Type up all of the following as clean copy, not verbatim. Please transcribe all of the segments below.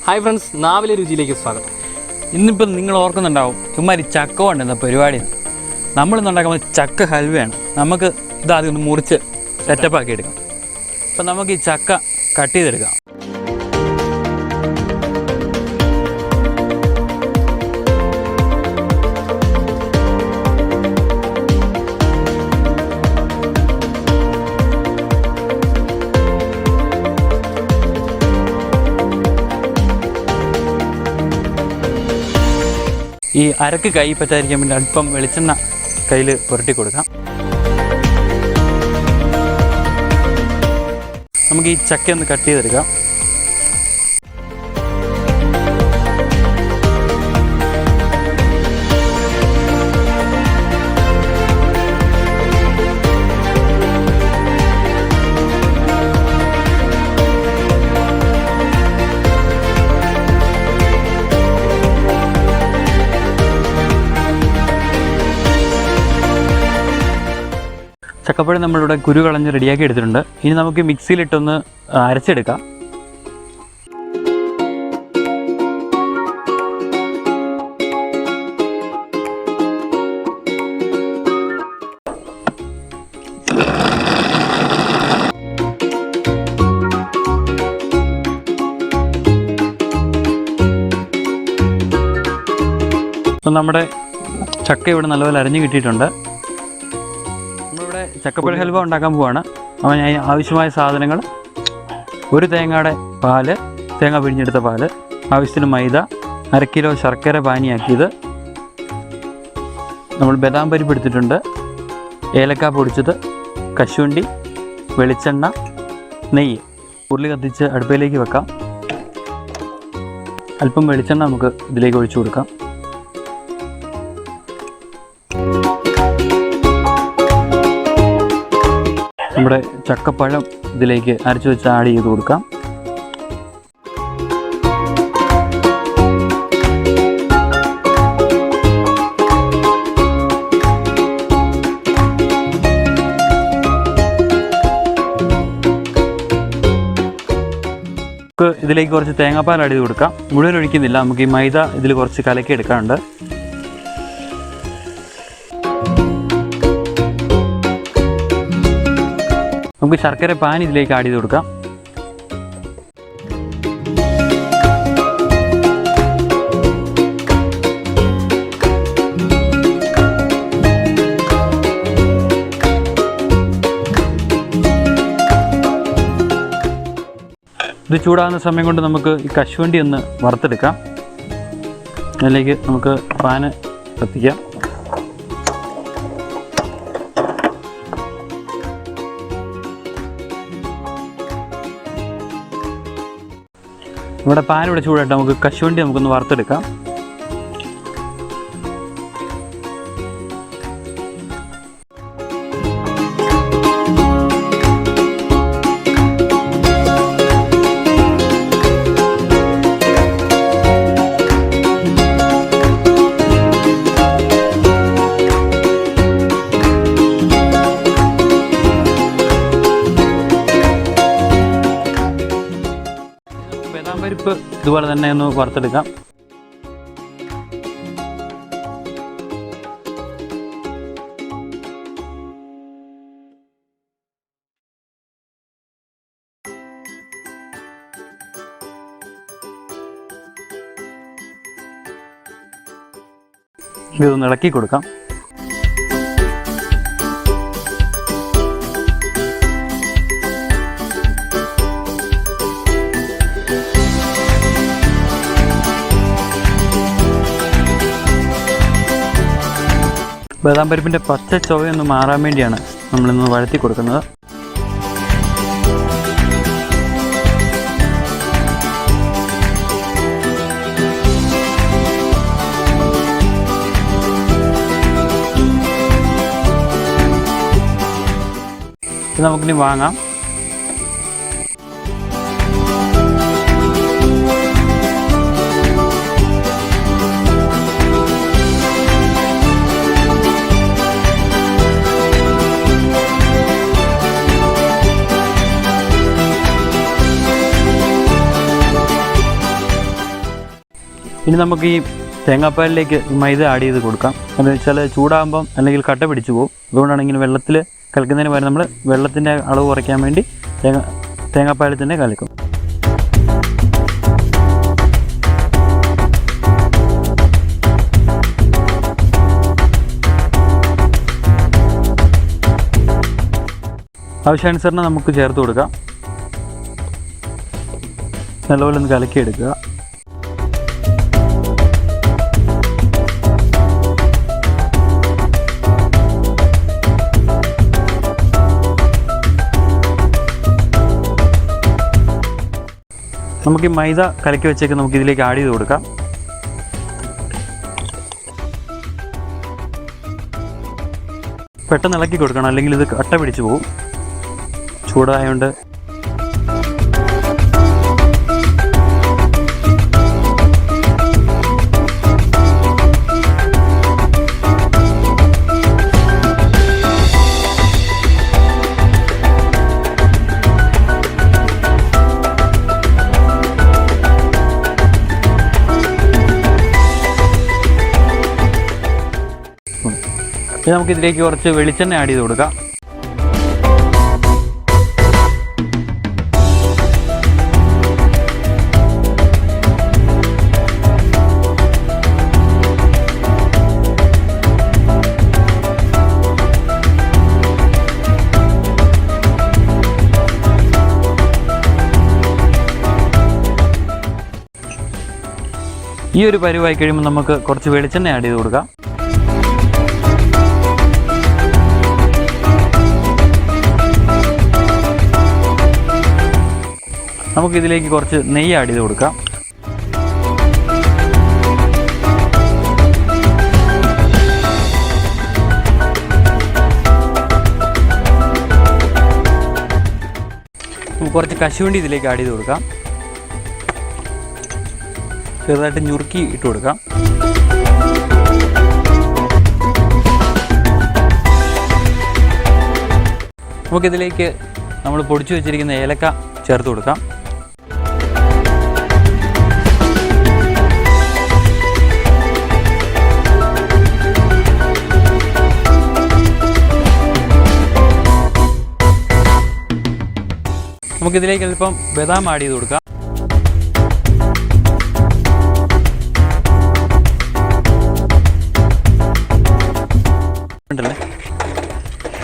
Hi friends, നാവിലെ രുചിയിലേക്ക് സ്വാഗതം. ഇന്നിപ്പോൾ നിങ്ങൾ ഓർക്കുന്നുണ്ടാവും ചുമ്മാരി ചക്ക കൊണ്ടെന്ന പരിപാടി. നമ്മളിന്നുണ്ടാക്കുന്നത് ചക്ക ഹൽവയാണ്. നമുക്ക് ഇതാദ്യം ഒന്ന് മുറിച്ച് സെറ്റപ്പാക്കി എടുക്കാം. അപ്പം നമുക്ക് ഈ ചക്ക കട്ട് ചെയ്തെടുക്കാം. ഈ അരക്ക് കൈ പറ്റാതിരിക്കാൻ വേണ്ടി അല്പം വെളിച്ചെണ്ണ കയ്യിൽ പുരട്ടി കൊടുക്കാം. നമുക്ക് ഈ ചക്ക ഒന്ന് കട്ട് ചെയ്തെടുക്കാം. ചക്കപ്പഴം നമ്മളിവിടെ കുരു കളഞ്ഞ് റെഡിയാക്കി എടുത്തിട്ടുണ്ട്. ഇനി നമുക്ക് മിക്സിയിലിട്ടൊന്ന് അരച്ചെടുക്കാം. അപ്പം നമ്മുടെ ചക്ക ഇവിടെ നല്ലപോലെ അരഞ്ഞ് കിട്ടിയിട്ടുണ്ട്. ചക്കപ്പഴ ഹൽവ ഉണ്ടാക്കാൻ പോവാണ്. അപ്പോൾ ഞാൻ ആവശ്യമായ സാധനങ്ങൾ: ഒരു തേങ്ങയുടെ പാല്, തേങ്ങ പിഴിഞ്ഞെടുത്ത പാല്, ആവശ്യത്തിന് മൈദ, 1/2 കിലോ ശർക്കര പാനിയാക്കിയത്, നമ്മൾ ബദാം പരിപ്പ് എടുത്തിട്ടുണ്ട്, ഏലക്ക പൊടിച്ചത്, കശുവണ്ടി, വെളിച്ചെണ്ണ, നെയ്യ്. ഉരുളി കത്തിച്ച് അടുപ്പിലേക്ക് വെക്കാം. അല്പം വെളിച്ചെണ്ണ നമുക്ക് ഇതിലേക്ക് ഒഴിച്ചു കൊടുക്കാം. നമ്മുടെ ചക്കപ്പഴം ഇതിലേക്ക് അരച്ചു വെച്ച് ആഡ് ചെയ്ത് കൊടുക്കാം. നമുക്ക് ഇതിലേക്ക് കുറച്ച് തേങ്ങാപ്പാൽ ആഡ് ചെയ്ത് കൊടുക്കാം. മുഴുവൻ ഒഴിക്കുന്നില്ല, നമുക്ക് ഈ മൈദ ഇതിൽ കുറച്ച് കലക്കി എടുക്കാനുണ്ട്. നമുക്ക് ശർക്കര പാനി ഇതിലേക്ക് ആഡ് ചെയ്ത് കൊടുക്കാം. ഇത് ചൂടാകുന്ന സമയം കൊണ്ട് നമുക്ക് ഈ കശുവണ്ടി ഒന്ന് വറുത്തെടുക്കാം. അതിലേക്ക് നമുക്ക് പാന് കത്തിക്കാം. നമ്മുടെ പാൻ ഇവിടെ ചൂടായിട്ട് നമുക്ക് കശുവണ്ടി നമുക്കൊന്ന് വറുത്തെടുക്കാം. ബദാം പരിപ്പ് ഇതുപോലെ തന്നെ ഒന്ന് വറുത്തെടുക്കാം. ഇതൊന്ന് ഇളക്കി കൊടുക്കാം. ബദാം പരിപ്പിൻ്റെ പച്ച ചുവയൊന്ന് മാറാൻ വേണ്ടിയാണ് നമ്മളിന്ന് വഴറ്റി കൊടുക്കുന്നത്. ഇത് നമുക്കിനി വാങ്ങാം. ഇനി നമുക്ക് ഈ തേങ്ങാപ്പാലിലേക്ക് മൈദ ആഡ് ചെയ്ത് കൊടുക്കാം. എന്ന് വെച്ചാൽ ചൂടാകുമ്പം അല്ലെങ്കിൽ കട്ട പിടിച്ചു പോകും. അതുകൊണ്ടാണ് ഇങ്ങനെ വെള്ളത്തിൽ കലക്കുന്നതിന് പകരം നമ്മൾ വെള്ളത്തിൻ്റെ അളവ് കുറയ്ക്കാൻ വേണ്ടി തേങ്ങാപ്പാലിൽ തന്നെ കലക്കും. ആവശ്യാനുസരണം നമുക്ക് ചേർത്ത് കൊടുക്കാം. നല്ലപോലെ ഒന്ന് കലക്കിയെടുക്കുക. നമുക്ക് ഈ മൈദ കലക്കി വെച്ചേക്ക് നമുക്ക് ഇതിലേക്ക് ആഡ് ചെയ്ത് കൊടുക്കാം. പെട്ടെന്ന് ഇളക്കി കൊടുക്കണം, അല്ലെങ്കിൽ ഇത് കട്ട പിടിച്ചു പോകും. ചൂടായതുകൊണ്ട് നമുക്കിതിലേക്ക് കുറച്ച് വെളിച്ചെണ്ണ ആഡ് ചെയ്ത് കൊടുക്കാം. ഈ ഒരു പരുവായി കഴിയുമ്പോൾ നമുക്ക് കുറച്ച് വെളിച്ചെണ്ണ ആഡ് ചെയ്ത് കൊടുക്കാം. നമുക്കിതിലേക്ക് കുറച്ച് നെയ്യ് ആഡ് ചെയ്ത് കൊടുക്കാം. കുറച്ച് കശുവണ്ടി ഇതിലേക്ക് ആഡ് ചെയ്ത് കൊടുക്കാം. ചെറുതായിട്ട് ഞുറുക്കി ഇട്ട് കൊടുക്കാം. നമുക്കിതിലേക്ക് നമ്മൾ പൊടിച്ചു വെച്ചിരിക്കുന്ന ഏലക്ക ചേർത്ത് കൊടുക്കാം. നമുക്കിതിലേക്ക് അല്പം ബദാം ആഡ് ചെയ്ത് കൊടുക്കാം.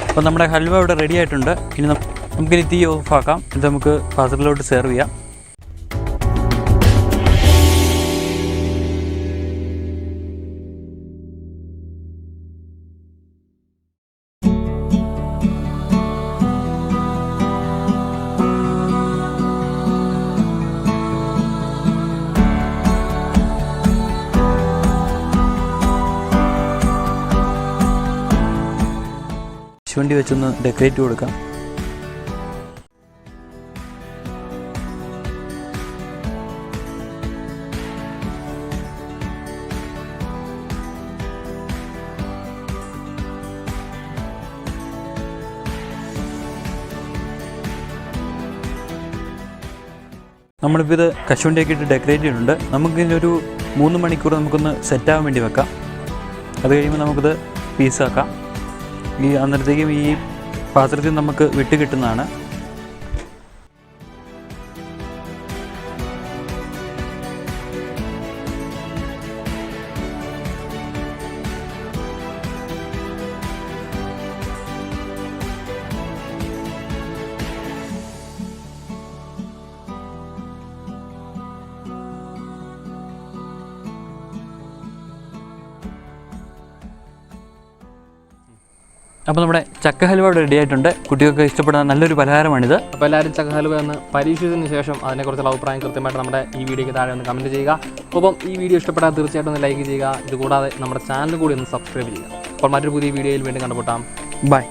അപ്പോൾ നമ്മുടെ ഹൽവ ഇവിടെ റെഡി ആയിട്ടുണ്ട്. ഇനി നമുക്കിനി തീ ഓഫാക്കാം. ഇത് നമുക്ക് പാത്രത്തിലോട്ട് സെർവ് ചെയ്യാം. കശുവണ്ടി വെച്ചൊന്ന് ഡെക്കറേറ്റ് കൊടുക്കാം. നമ്മളിപ്പോൾ ഇത് കശുവണ്ടിയൊക്കെ ഇട്ട് ഡെക്കറേറ്റ് ചെയ്തിട്ടുണ്ട്. നമുക്കിതിനൊരു 3 മണിക്കൂർ നമുക്കൊന്ന് സെറ്റാകാൻ വേണ്ടി വെക്കാം. അത് കഴിയുമ്പോൾ നമുക്കിത് പീസാക്കാം. അന്നേരത്തേക്കും ഈ പാത്രത്തിൽ നമുക്ക് വിട്ട് കിട്ടുന്നതാണ്. അപ്പോൾ നമ്മുടെ ചക്ക ഹൽവ ഇവിടെ റെഡി ആയിട്ടുണ്ട്. കുട്ടികൾക്ക് ഇഷ്ടപ്പെടുന്ന നല്ലൊരു പലഹാരമാണിത്. അപ്പോൾ എല്ലാവരും ചക്ക ഹൽവ ഒന്ന് പരീക്ഷിച്ചതിന് ശേഷം അതിനെക്കുറിച്ചുള്ള അഭിപ്രായം കൃത്യമായിട്ട് നമ്മുടെ ഈ വീഡിയോയ്ക്ക് താഴെ ഒന്ന് കമൻറ്റ് ചെയ്യുക. ഒപ്പം ഈ വീഡിയോ ഇഷ്ടപ്പെട്ടാൽ തീർച്ചയായിട്ടും ഒന്ന് ലൈക്ക് ചെയ്യുക. ഇതുകൂടാതെ നമ്മുടെ ചാനൽ കൂടി ഒന്ന് സബ്സ്ക്രൈബ് ചെയ്യുക. അപ്പോൾ മറ്റൊരു പുതിയ വീഡിയോയിൽ വീണ്ടും കണ്ടുമുട്ടാം. ബൈ.